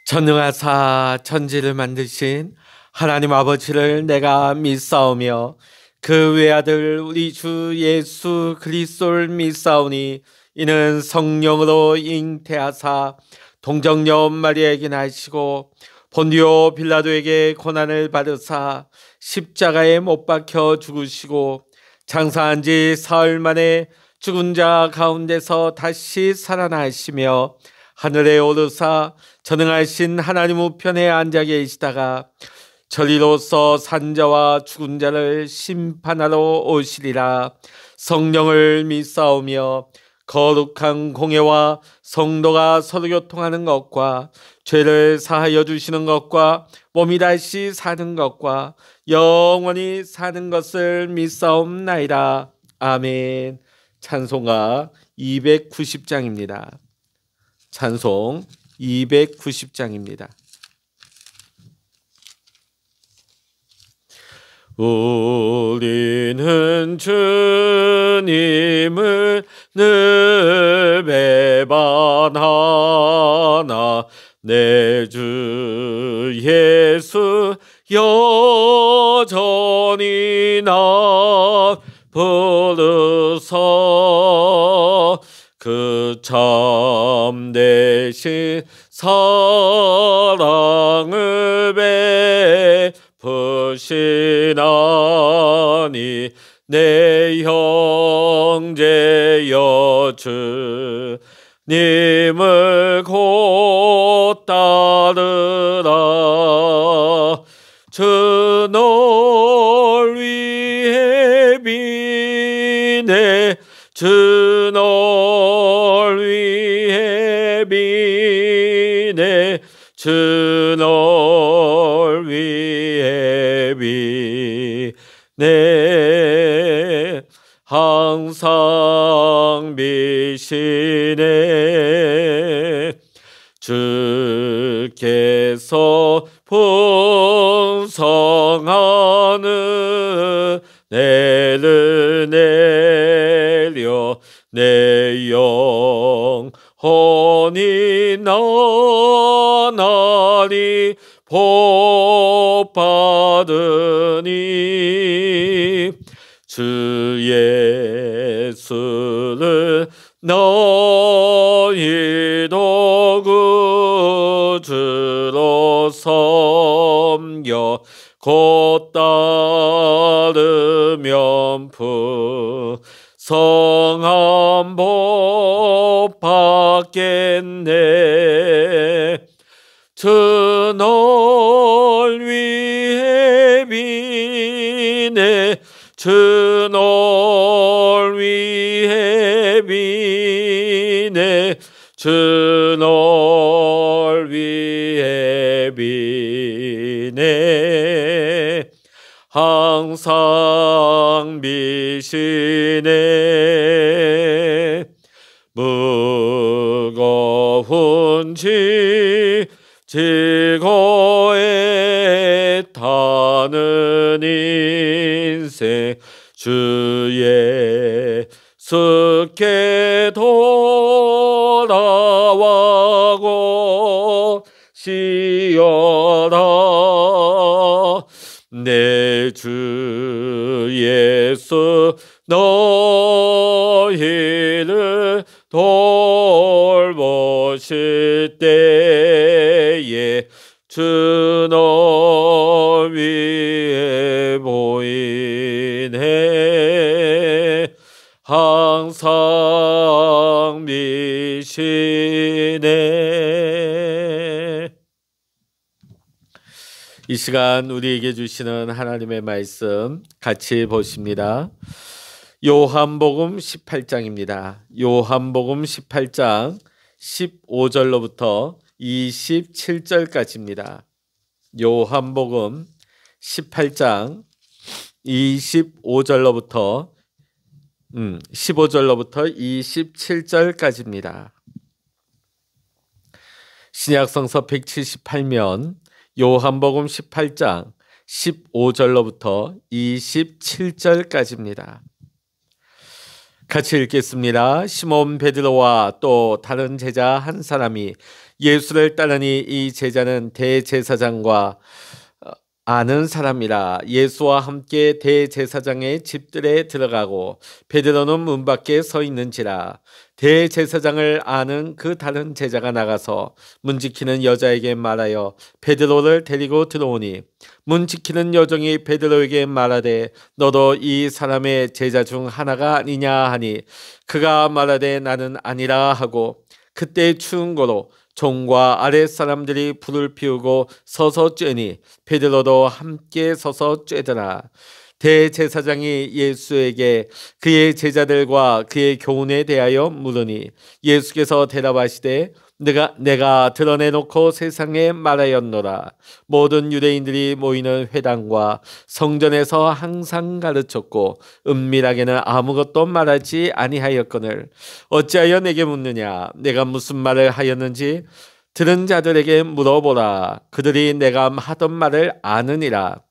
전능하사 천지를 만드신 하나님 아버지를 내가 믿사오며 그 외아들 우리 주 예수 그리스도를 믿사오니 이는 성령으로 잉태하사 동정녀 마리아에게 나시고 본디오 빌라도에게 고난을 받으사 십자가에 못 박혀 죽으시고 장사한 지 사흘 만에 죽은 자 가운데서 다시 살아나시며 하늘에 오르사 전능하신 하나님 우편에 앉아 계시다가 저리로서 산자와 죽은 자를 심판하러 오시리라. 성령을 믿사오며 거룩한 공예와 성도가 서로 교통하는 것과 죄를 사하여 주시는 것과 몸이 다시 사는 것과 영원히 사는 것을 믿사옵나이다. 아멘. 찬송가 290장입니다. 찬송 290장입니다. 우리는 주님을 늘 배반하나 내 주 예수 여전히 나 부르사 그 참되신 사랑을 베푸시나니 내 형제여 주님을 곧 따르라. 주 널 위해 비네 주 널 위해 비네 주 널 위해 비네 항상 비시네 주께서 풍성하는 내를 내려 내 영혼이 나날이 복 받으니 주 예수를 너희도 구주로 섬겨 곧 따르면 풍성한 복 받겠네. 주 널 위해 비네 주 널 위해 비네 주 널 위해 비네 항상 비시네 무거운 지고에 타는 인생 주 예수께 돌아와 시어라. 내 주 예수 너희를 돌보실 때에 주 너 위에 보이네 항상 미시네. 이 시간 우리에게 주시는 하나님의 말씀 같이 보십니다. 요한복음 18장입니다. 요한복음 18장 15절로부터 27절까지입니다. 요한복음 18장 15절로부터 27절까지입니다. 신약성서 178면 요한복음 18장 15절로부터 27절까지입니다. 같이 읽겠습니다. 시몬 베드로와 또 다른 제자 한 사람이 예수를 따르니 이 제자는 대제사장과 아는 사람이라 예수와 함께 대제사장의 집들에 들어가고 베드로는 문 밖에 서 있는지라. 대제사장을 아는 그 다른 제자가 나가서 문 지키는 여자에게 말하여 베드로를 데리고 들어오니 문 지키는 여종이 베드로에게 말하되 너도 이 사람의 제자 중 하나가 아니냐 하니 그가 말하되 나는 아니라 하고 그때 추운 고로 종과 아랫 사람들이 불을 피우고 서서 쬐니 베드로도 함께 서서 쬐더라. 대제사장이 예수에게 그의 제자들과 그의 교훈에 대하여 물으니 예수께서 대답하시되 내가 드러내놓고 세상에 말하였노라. 모든 유대인들이 모이는 회당과 성전에서 항상 가르쳤고 은밀하게는 아무것도 말하지 아니하였거늘 어찌하여 내게 묻느냐. 내가 무슨 말을 하였는지 들은 자들에게 물어보라. 그들이 내가 하던 말을 아느니라.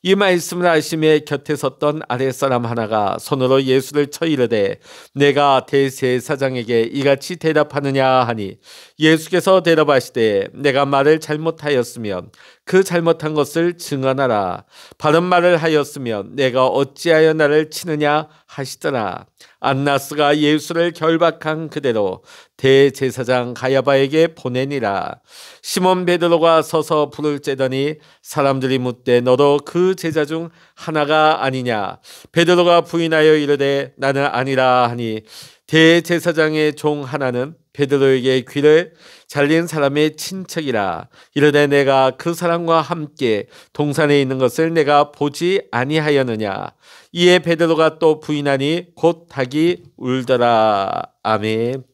이 말씀을 하시며 곁에 섰던 아랫사람 하나가 손으로 예수를 쳐 이르되 내가 대제사장에게 이같이 대답하느냐 하니 예수께서 대답하시되 내가 말을 잘못하였으면 그 잘못한 것을 증언하라. 바른 말을 하였으면 내가 어찌하여 나를 치느냐 하시더라. 안나스가 예수를 결박한 그대로 대제사장 가야바에게 보내니라. 시몬 베드로가 서서 불을 쬐더니 사람들이 묻되 너도 그 제자 중 하나가 아니냐. 베드로가 부인하여 이르되 나는 아니라 하니 대제사장의 종 하나는 베드로에게 귀를 잘린 사람의 친척이라. 이르되 내가 그 사람과 함께 동산에 있는 것을 내가 보지 아니하였느냐. 이에 베드로가 또 부인하니 곧 닭이 울더라. 아멘.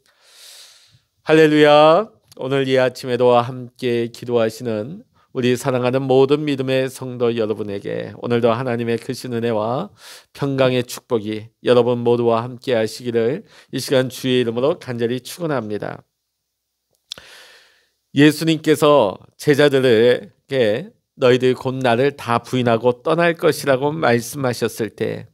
할렐루야. 오늘 이 아침에도 함께 기도하시는 우리 사랑하는 모든 믿음의 성도 여러분에게 오늘도 하나님의 크신 은혜와 평강의 축복이 여러분 모두와 함께 하시기를 이 시간 주의 이름으로 간절히 축원합니다. 예수님께서 제자들에게 너희들 곧 나를 다 부인하고 떠날 것이라고 말씀하셨을 때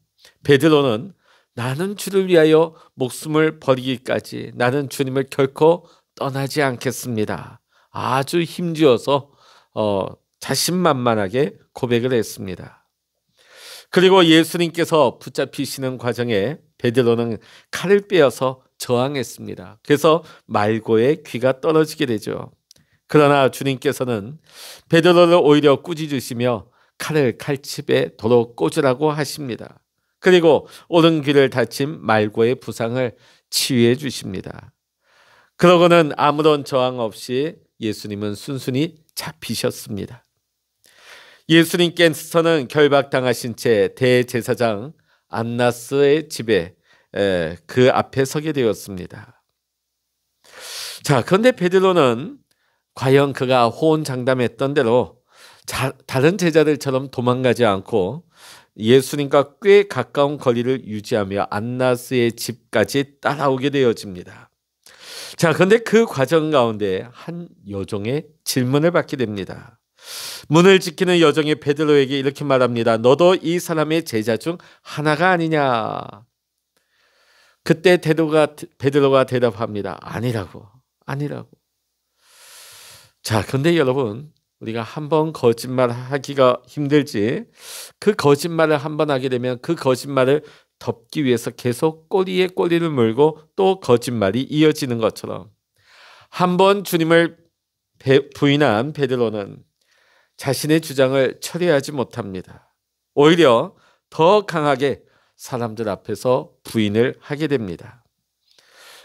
베드로는 나는 주를 위하여 목숨을 버리기까지 나는 주님을 결코 떠나지 않겠습니다. 아주 힘주어서 자신만만하게 고백을 했습니다. 그리고 예수님께서 붙잡히시는 과정에 베드로는 칼을 빼어서 저항했습니다. 그래서 말고의 귀가 떨어지게 되죠. 그러나 주님께서는 베드로를 오히려 꾸짖으시며 칼을 칼집에 도로 꽂으라고 하십니다. 그리고 오른 귀를 다친 말고의 부상을 치유해 주십니다. 그러고는 아무런 저항 없이 예수님은 순순히 잡히셨습니다. 예수님께서는 결박당하신 채 대제사장 안나스의 집에 그 앞에 서게 되었습니다. 자, 그런데 베드로는 과연 그가 호언장담했던 대로 다른 제자들처럼 도망가지 않고 예수님과 꽤 가까운 거리를 유지하며 안나스의 집까지 따라오게 되어집니다. 자, 그런데 그 과정 가운데 한 여종의 질문을 받게 됩니다. 문을 지키는 여종이 베드로에게 이렇게 말합니다. 너도 이 사람의 제자 중 하나가 아니냐. 그때 베드로가 대답합니다. 아니라고. 자, 그런데 여러분, 우리가 한번 거짓말 하기가 힘들지 그 거짓말을 한번 하게 되면 그 거짓말을 덮기 위해서 계속 꼬리에 꼬리를 물고 또 거짓말이 이어지는 것처럼 한번 주님을 부인한 베드로는 자신의 주장을 처리하지 못합니다. 오히려 더 강하게 사람들 앞에서 부인을 하게 됩니다.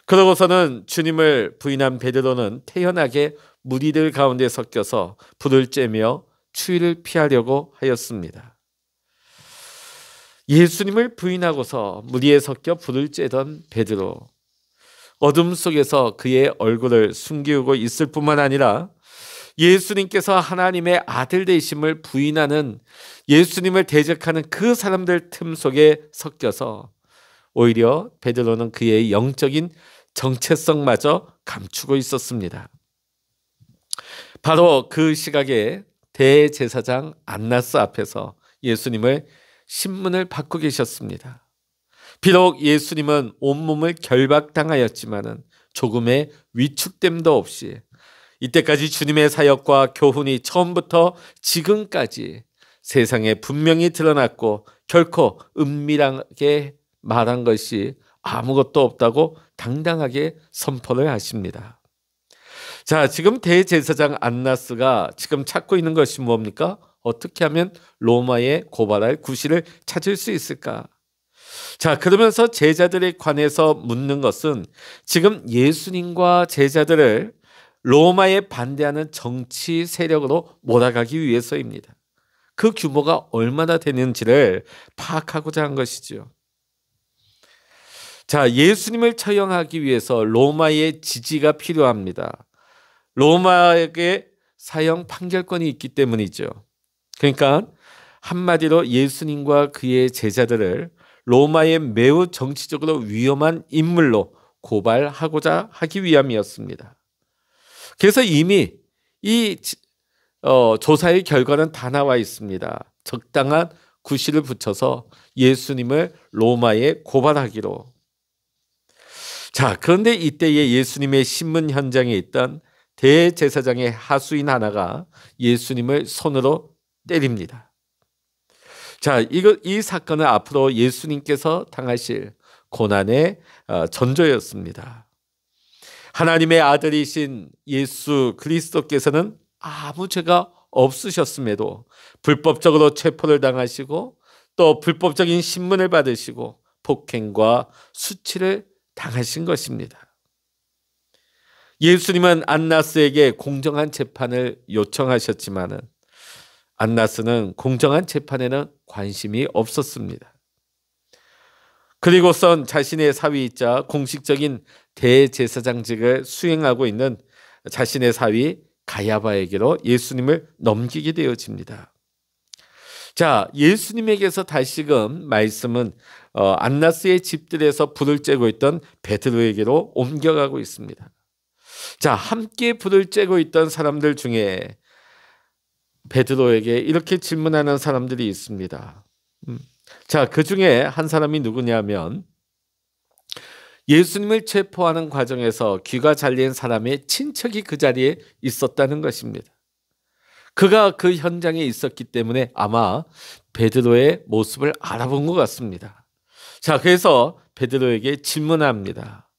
그러고서는 주님을 부인한 베드로는 태연하게 무리들 가운데 섞여서 불을 쬐며 추위를 피하려고 하였습니다. 예수님을 부인하고서 무리에 섞여 불을 쬐던 베드로, 어둠 속에서 그의 얼굴을 숨기고 있을 뿐만 아니라 예수님께서 하나님의 아들 되심을 부인하는 예수님을 대적하는 그 사람들 틈 속에 섞여서 오히려 베드로는 그의 영적인 정체성마저 감추고 있었습니다. 바로 그 시각에 대제사장 안나스 앞에서 예수님을 신문을 받고 계셨습니다. 비록 예수님은 온몸을 결박당하였지만은 조금의 위축됨도 없이 이때까지 주님의 사역과 교훈이 처음부터 지금까지 세상에 분명히 드러났고 결코 은밀하게 말한 것이 아무것도 없다고 당당하게 선포를 하십니다. 자, 지금 대제사장 안나스가 지금 찾고 있는 것이 뭡니까? 어떻게 하면 로마에 고발할 구실을 찾을 수 있을까? 자, 그러면서 제자들에 관해서 묻는 것은 지금 예수님과 제자들을 로마에 반대하는 정치 세력으로 몰아가기 위해서입니다. 그 규모가 얼마나 되는지를 파악하고자 한 것이죠. 자, 예수님을 처형하기 위해서 로마의 지지가 필요합니다. 로마에게 사형 판결권이 있기 때문이죠. 그러니까 한마디로 예수님과 그의 제자들을 로마의 매우 정치적으로 위험한 인물로 고발하고자 하기 위함이었습니다. 그래서 이미 이 조사의 결과는 다 나와 있습니다. 적당한 구실을 붙여서 예수님을 로마에 고발하기로. 자, 그런데 이때에 예수님의 신문 현장에 있던 대제사장의 하수인 하나가 예수님을 손으로 때립니다. 자, 이 사건은 앞으로 예수님께서 당하실 고난의 전조였습니다. 하나님의 아들이신 예수 그리스도께서는 아무 죄가 없으셨음에도 불법적으로 체포를 당하시고 또 불법적인 신문을 받으시고 폭행과 수치를 당하신 것입니다. 예수님은 안나스에게 공정한 재판을 요청하셨지만은 안나스는 공정한 재판에는 관심이 없었습니다. 그리고선 자신의 사위이자 공식적인 대제사장직을 수행하고 있는 자신의 사위 가야바에게로 예수님을 넘기게 되어집니다. 자, 예수님에게서 다시금 말씀은 안나스의 집들에서 불을 쬐고 있던 베드로에게로 옮겨가고 있습니다. 자, 함께 불을 쬐고 있던 사람들 중에 베드로에게 이렇게 질문하는 사람들이 있습니다. 자, 그 중에 한 사람이 누구냐면 예수님을 체포하는 과정에서 귀가 잘린 사람의 친척이 그 자리에 있었다는 것입니다. 그가 그 현장에 있었기 때문에 아마 베드로의 모습을 알아본 것 같습니다. 자, 그래서 베드로에게 질문합니다.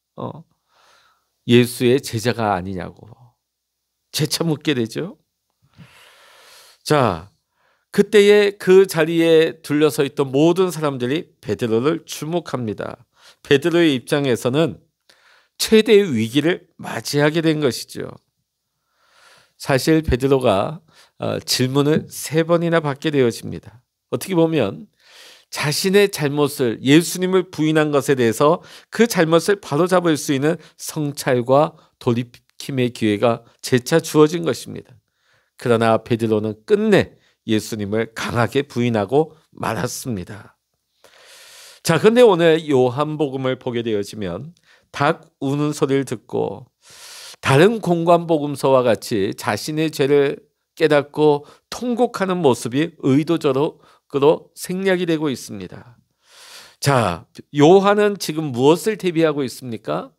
예수의 제자가 아니냐고 재차 묻게 되죠. 자, 그때에 그 자리에 둘러서 있던 모든 사람들이 베드로를 주목합니다. 베드로의 입장에서는 최대의 위기를 맞이하게 된 것이죠. 사실 베드로가 질문을 3번이나 받게 되어집니다. 어떻게 보면 자신의 잘못을 예수님을 부인한 것에 대해서 그 잘못을 바로잡을 수 있는 성찰과 돌이킴의 기회가 재차 주어진 것입니다. 그러나 베드로는 끝내 예수님을 강하게 부인하고 말았습니다. 자, 그런데 오늘 요한복음을 보게 되어지면 닭 우는 소리를 듣고 다른 공관복음서와 같이 자신의 죄를 깨닫고 통곡하는 모습이 의도적으로 생략이 되고 있습니다. 자, 요한은 지금 무엇을 대비하고 있습니까?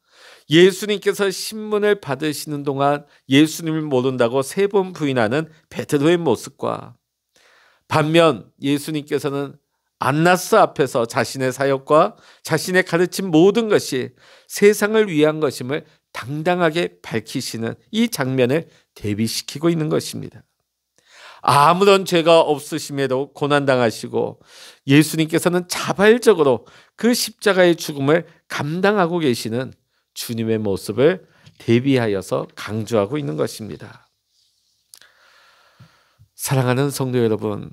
예수님께서 신문을 받으시는 동안 예수님을 모른다고 3번 부인하는 베드로의 모습과 반면 예수님께서는 안나스 앞에서 자신의 사역과 자신의 가르친 모든 것이 세상을 위한 것임을 당당하게 밝히시는 이 장면을 대비시키고 있는 것입니다. 아무런 죄가 없으심에도 고난당하시고 예수님께서는 자발적으로 그 십자가의 죽음을 감당하고 계시는 주님의 모습을 대비하여서 강조하고 있는 것입니다. 사랑하는 성도 여러분,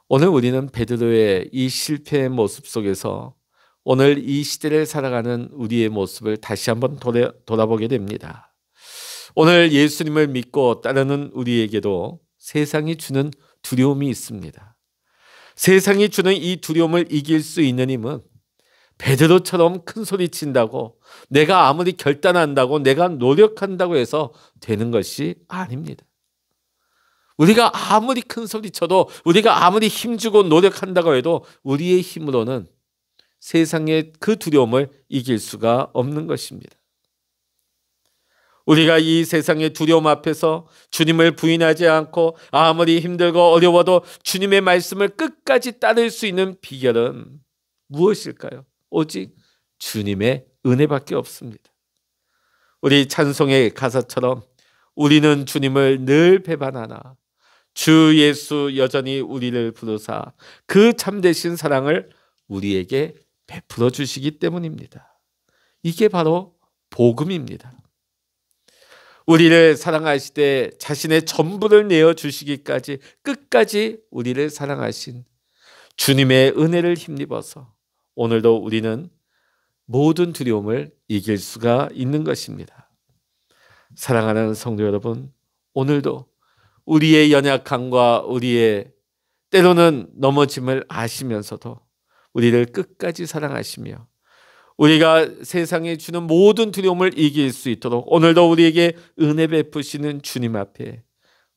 오늘 우리는 베드로의 이 실패의 모습 속에서 오늘 이 시대를 살아가는 우리의 모습을 다시 한번 돌아보게 됩니다. 오늘 예수님을 믿고 따르는 우리에게도 세상이 주는 두려움이 있습니다. 세상이 주는 이 두려움을 이길 수 있는 힘은 베드로처럼 큰 소리 친다고, 내가 아무리 결단한다고, 내가 노력한다고 해서 되는 것이 아닙니다. 우리가 아무리 큰 소리 쳐도, 우리가 아무리 힘주고 노력한다고 해도 우리의 힘으로는 세상의 그 두려움을 이길 수가 없는 것입니다. 우리가 이 세상의 두려움 앞에서 주님을 부인하지 않고 아무리 힘들고 어려워도 주님의 말씀을 끝까지 따를 수 있는 비결은 무엇일까요? 오직 주님의 은혜밖에 없습니다. 우리 찬송의 가사처럼 우리는 주님을 늘 배반하나 주 예수 여전히 우리를 부르사 그 참되신 사랑을 우리에게 베풀어 주시기 때문입니다. 이게 바로 복음입니다. 우리를 사랑하시되 자신의 전부를 내어주시기까지 끝까지 우리를 사랑하신 주님의 은혜를 힘입어서 오늘도 우리는 모든 두려움을 이길 수가 있는 것입니다. 사랑하는 성도 여러분, 오늘도 우리의 연약함과 우리의 때로는 넘어짐을 아시면서도 우리를 끝까지 사랑하시며 우리가 세상에 주는 모든 두려움을 이길 수 있도록 오늘도 우리에게 은혜 베푸시는 주님 앞에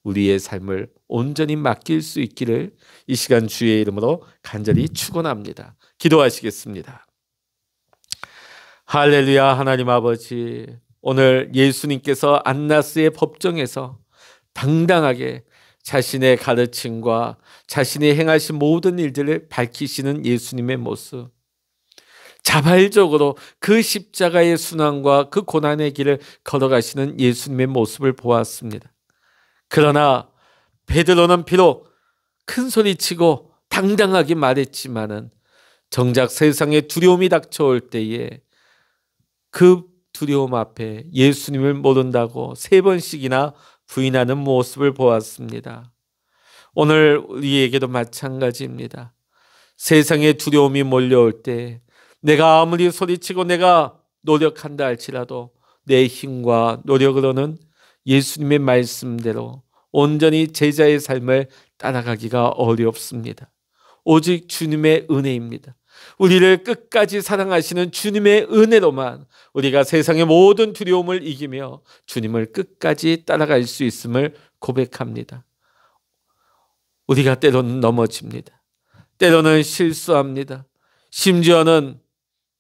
우리의 삶을 온전히 맡길 수 있기를 이 시간 주의 이름으로 간절히 축원합니다. 기도하시겠습니다. 할렐루야. 하나님 아버지, 오늘 예수님께서 안나스의 법정에서 당당하게 자신의 가르침과 자신이 행하신 모든 일들을 밝히시는 예수님의 모습, 자발적으로 그 십자가의 순환과 그 고난의 길을 걸어가시는 예수님의 모습을 보았습니다. 그러나 베드로는 비록 큰 소리치고 당당하게 말했지만은 정작 세상에 두려움이 닥쳐올 때에 그 두려움 앞에 예수님을 모른다고 3번씩이나 부인하는 모습을 보았습니다. 오늘 우리에게도 마찬가지입니다. 세상에 두려움이 몰려올 때 내가 아무리 소리치고 내가 노력한다 할지라도 내 힘과 노력으로는 예수님의 말씀대로 온전히 제자의 삶을 따라가기가 어렵습니다. 오직 주님의 은혜입니다. 우리를 끝까지 사랑하시는 주님의 은혜로만 우리가 세상의 모든 두려움을 이기며 주님을 끝까지 따라갈 수 있음을 고백합니다. 우리가 때로는 넘어집니다. 때로는 실수합니다. 심지어는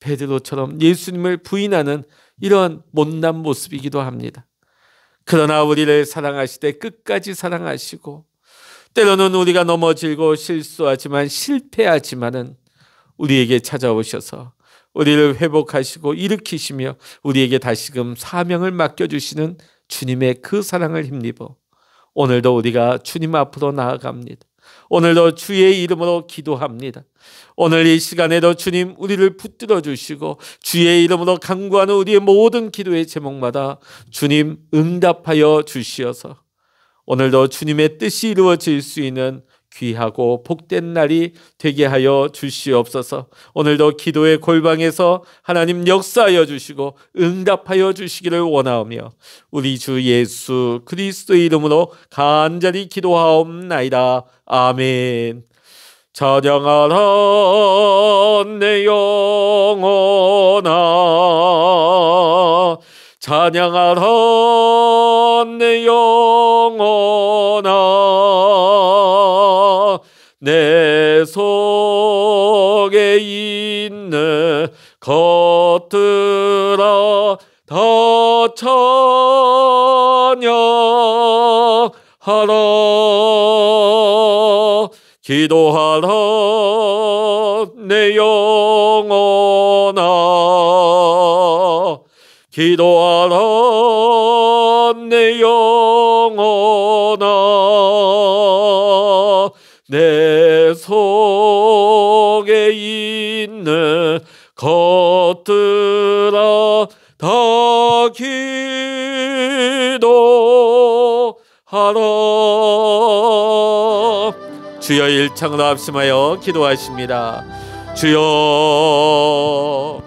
베드로처럼 예수님을 부인하는 이런 못난 모습이기도 합니다. 그러나 우리를 사랑하시되 끝까지 사랑하시고 때로는 우리가 넘어지고 실수하지만 실패하지만은 우리에게 찾아오셔서 우리를 회복하시고 일으키시며 우리에게 다시금 사명을 맡겨주시는 주님의 그 사랑을 힘입어 오늘도 우리가 주님 앞으로 나아갑니다. 오늘도 주의 이름으로 기도합니다. 오늘 이 시간에도 주님 우리를 붙들어 주시고 주의 이름으로 간구하는 우리의 모든 기도의 제목마다 주님 응답하여 주시어서 오늘도 주님의 뜻이 이루어질 수 있는 귀하고 복된 날이 되게 하여 주시옵소서. 오늘도 기도의 골방에서 하나님 역사하여 주시고 응답하여 주시기를 원하오며 우리 주 예수 그리스도의 이름으로 간절히 기도하옵나이다. 아멘. 찬양하라 내 영혼아, 찬양하라 내 영혼아, 내 속에 있는 것들아 다 찬양하라. 기도하라 내 영혼아, 기도하라 내 영혼아, 내 속에 있는 것들아 다 기도하라. 주여 일창으로 합심하여 기도하십니다. 주여